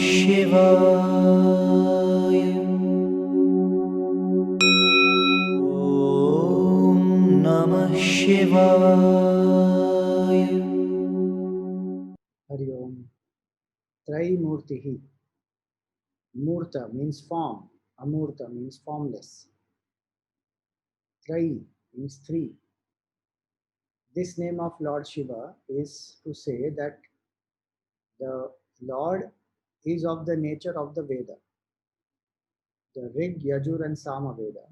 शिवाय। ॐ नमः शिवाय। Hari Om. Trimurtihi. Murta means form. Amurta means formless. Tri means three. This name of Lord Shiva is to say that the Lord is of the nature of the Veda, the Rig, Yajur, and Sama Veda.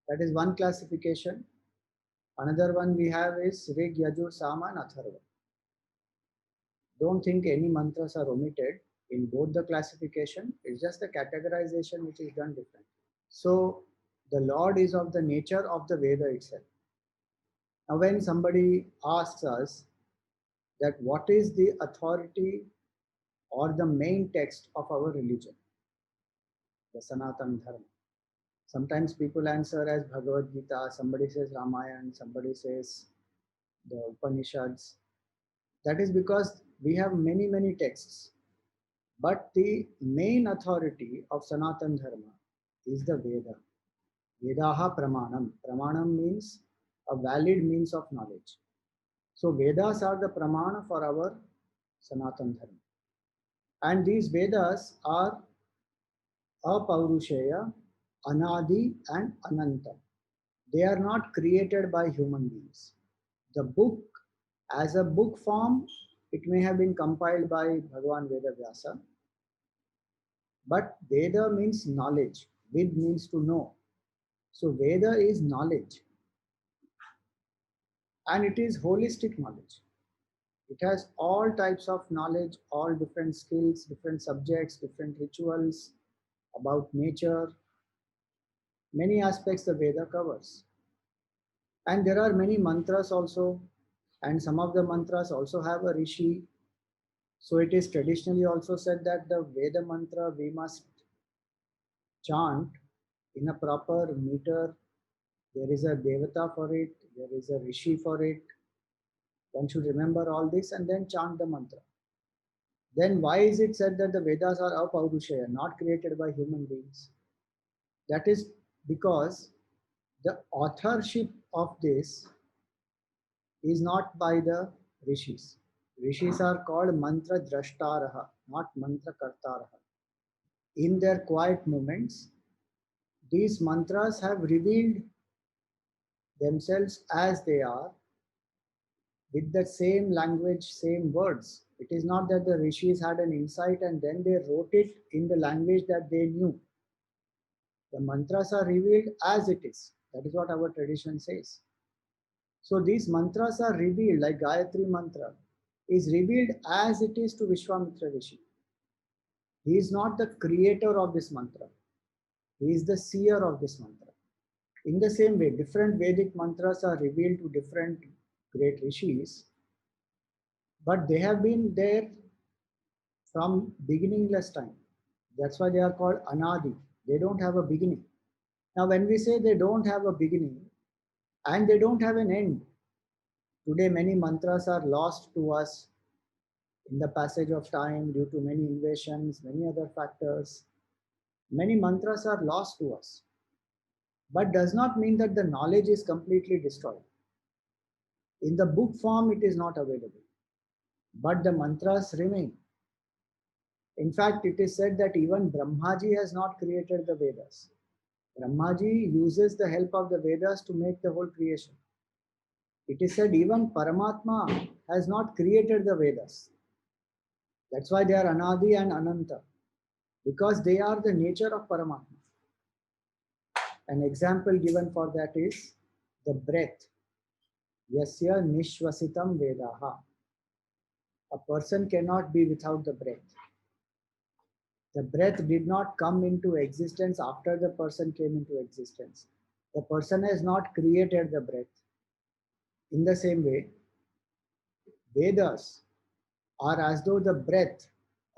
That is one classification. Another one we have is Rig, Yajur, Sama, and Atharva. Don't think any mantras are omitted in both the classification. It's just the categorization which is done different. So the Lord is of the nature of the Veda itself. Now, when somebody asks us that what is the authority or the main text of our religion, the Sanatana Dharma, sometimes people answer as Bhagavad Gita, somebody says Ramayana, somebody says the Upanishads. That is because we have many texts. But the main authority of Sanatana Dharma is the Veda. Vedaha Pramanam. Pramanam means a valid means of knowledge. So Vedas are the Pramana for our Sanatana Dharma. And these Vedas are Apaurushaya, Anadi, and Ananta. They are not created by human beings. The book, as a book form, it may have been compiled by Bhagavan Veda Vyasa. But Veda means knowledge. Vid means to know. So Veda is knowledge. And it is holistic knowledge. It has all types of knowledge, all different skills, different subjects, different rituals about nature. Many aspects the Veda covers. And there are many mantras also. And some of the mantras also have a rishi. So it is traditionally also said that the Veda mantra we must chant in a proper meter. There is a devata for it, there is a rishi for it. One should remember all this and then chant the mantra. Then why is it said that the Vedas are apaurushaya, not created by human beings? That is because the authorship of this is not by the rishis. Rishis are called mantra drashtaraha, not mantra kartaraha. In their quiet moments, these mantras have revealed themselves as they are with the same language, same words. It is not that the rishis had an insight and then they wrote it in the language that they knew. The mantras are revealed as it is. That is what our tradition says. So these mantras are revealed, like Gayatri mantra is revealed as it is to Vishwamitra Rishi. He is not the creator of this mantra. He is the seer of this mantra. In the same way, different Vedic mantras are revealed to different great rishis, but they have been there from beginningless time. That's why they are called Anadi. They don't have a beginning. Now, when we say they don't have a beginning and they don't have an end, today many mantras are lost to us in the passage of time due to many invasions, many other factors. Many mantras are lost to us, but does not mean that the knowledge is completely destroyed. In the book form, it is not available, but the mantras remain. In fact, it is said that even Brahmaji has not created the Vedas. Brahmaji uses the help of the Vedas to make the whole creation. It is said even Paramatma has not created the Vedas. That's why they are Anadi and Ananta, because they are the nature of Paramatma. An example given for that is the breath. Yasya nishvasitam vedaha. A person cannot be without the breath. The breath did not come into existence after the person came into existence. The person has not created the breath. In the same way, Vedas are as though the breath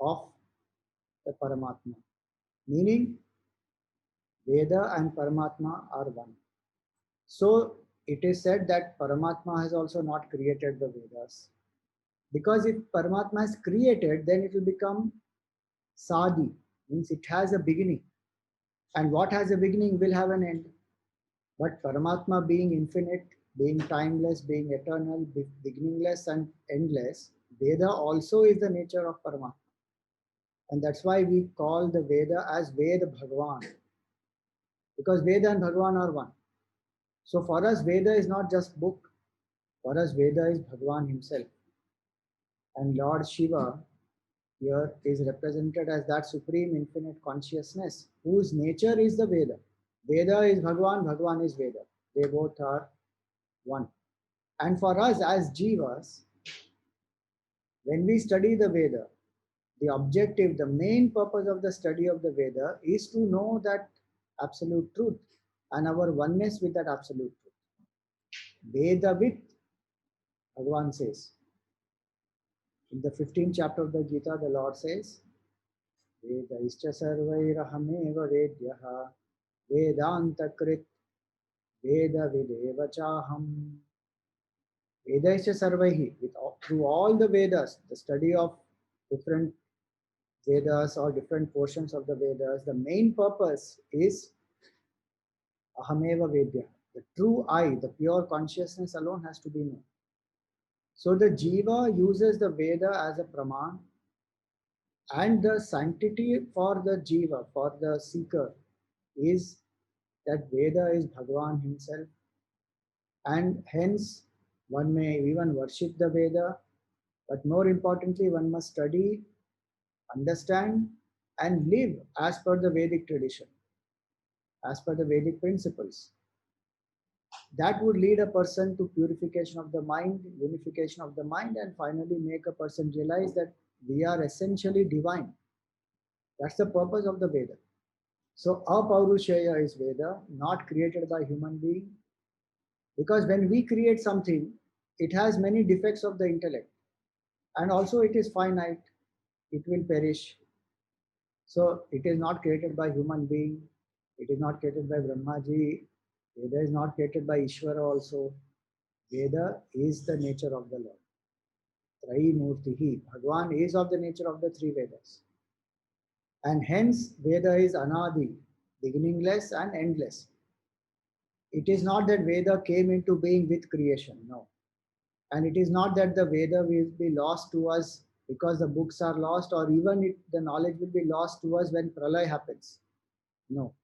of the Paramatma. Meaning, Veda and Paramatma are one. So, it is said that Paramatma has also not created the Vedas. Because if Paramatma is created, then it will become Sadi means it has a beginning. And what has a beginning will have an end. But Paramatma being infinite, being timeless, being eternal, beginningless and endless, Veda also is the nature of Paramatma. And that's why we call the Veda as Veda Bhagavan. Because Veda and Bhagavan are one. So for us, Veda is not just book. For us, Veda is Bhagavan himself. And Lord Shiva here is represented as that supreme infinite consciousness whose nature is the Veda. Veda is Bhagavan, Bhagavan is Veda. They both are one. And for us as Jivas, when we study the Veda, the objective, the main purpose of the study of the Veda is to know that absolute truth and our oneness with that absolute truth. Veda with, Bhagavan says. In the 15th chapter of the Gita, the Lord says, Vedaischa sarvairahameva vedyaha Vedantakrit Veda Videva Chaham. Vedaischa sarvaihi, through all the Vedas, the study of different Vedas or different portions of the Vedas, the main purpose is Ahameva Vedya. The true I, the pure consciousness alone has to be known. So the Jiva uses the Veda as a Praman, and the sanctity for the Jiva, for the seeker, is that Veda is Bhagavan himself, and hence one may even worship the Veda, but more importantly, one must study, understand, and live as per the Vedic tradition, as per the Vedic principles. That would lead a person to purification of the mind, unification of the mind, and finally make a person realize that we are essentially divine. That's the purpose of the Veda. So Apaurushaya is Veda, not created by human being. Because when we create something, it has many defects of the intellect. And also it is finite, it will perish. So it is not created by human being, it is not created by Brahmaji, Veda is not created by Ishvara also. Veda is the nature of the Lord. Trayi Murtihi. Bhagavan is of the nature of the three Vedas. And hence Veda is Anadi, beginningless and endless. It is not that Veda came into being with creation, no. And it is not that the Veda will be lost to us because the books are lost, or even the knowledge will be lost to us when Pralay happens. No.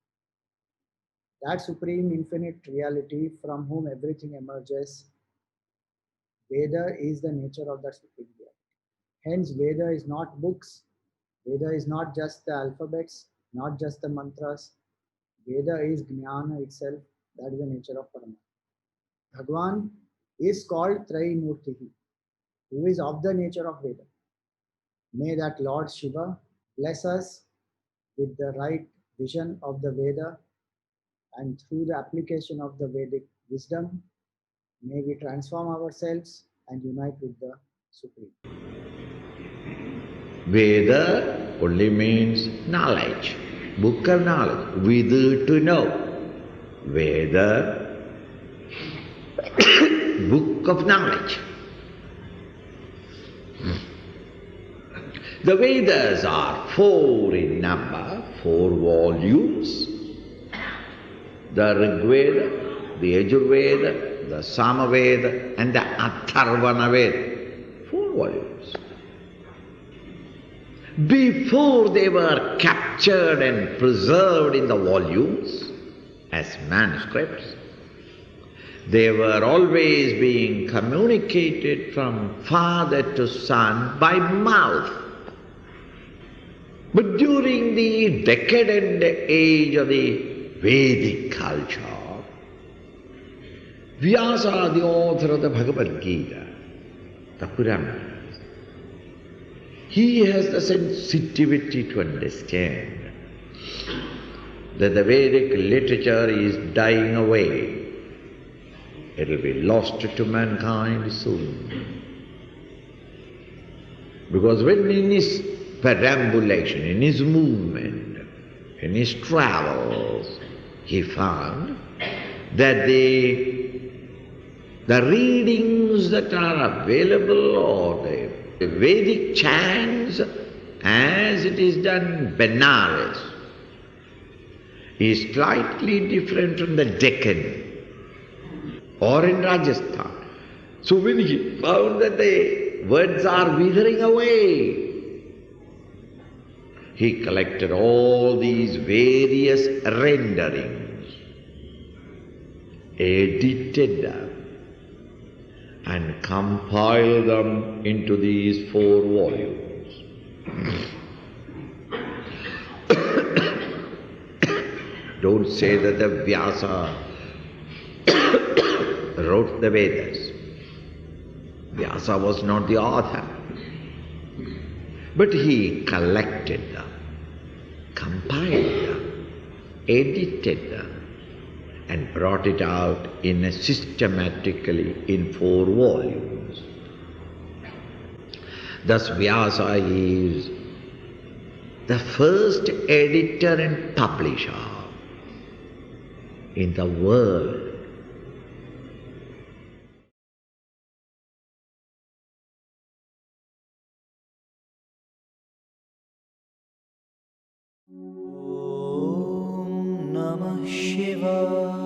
That supreme infinite reality from whom everything emerges, Veda is the nature of that supreme reality. Hence, Veda is not books. Veda is not just the alphabets, not just the mantras. Veda is Jnana itself. That is the nature of Paramatma. Bhagavan is called Trayi Murtihi, who is of the nature of Veda. May that Lord Shiva bless us with the right vision of the Veda, and through the application of the Vedic wisdom, may we transform ourselves and unite with the Supreme. Veda only means knowledge, book of knowledge, with to know. Veda, book of knowledge. The Vedas are 4 in number, 4 volumes. The Rig Veda, the Yajurveda, the Samaveda, and the Atharvana Veda. 4 volumes. Before they were captured and preserved in the volumes as manuscripts, they were always being communicated from father to son by mouth. But during the decadent age of the Vedic culture, Vyasa, the author of the Bhagavad Gita, the Puranas, he has the sensitivity to understand that the Vedic literature is dying away. It will be lost to mankind soon. Because when in his perambulation, in his movement, in his travels, he found that the readings that are available, or the Vedic chants, as it is done in Benares, is slightly different from the Deccan or in Rajasthan. So when he found that the words are withering away, he collected all these various renderings, edited them, and compiled them into these 4 volumes. Don't say that the Vyasa wrote the Vedas. Vyasa was not the author. But he collected them, compiled them, edited them, and brought it out systematically in 4 volumes. Thus Vyasa is the first editor and publisher in the world. Om Namah Shivaya.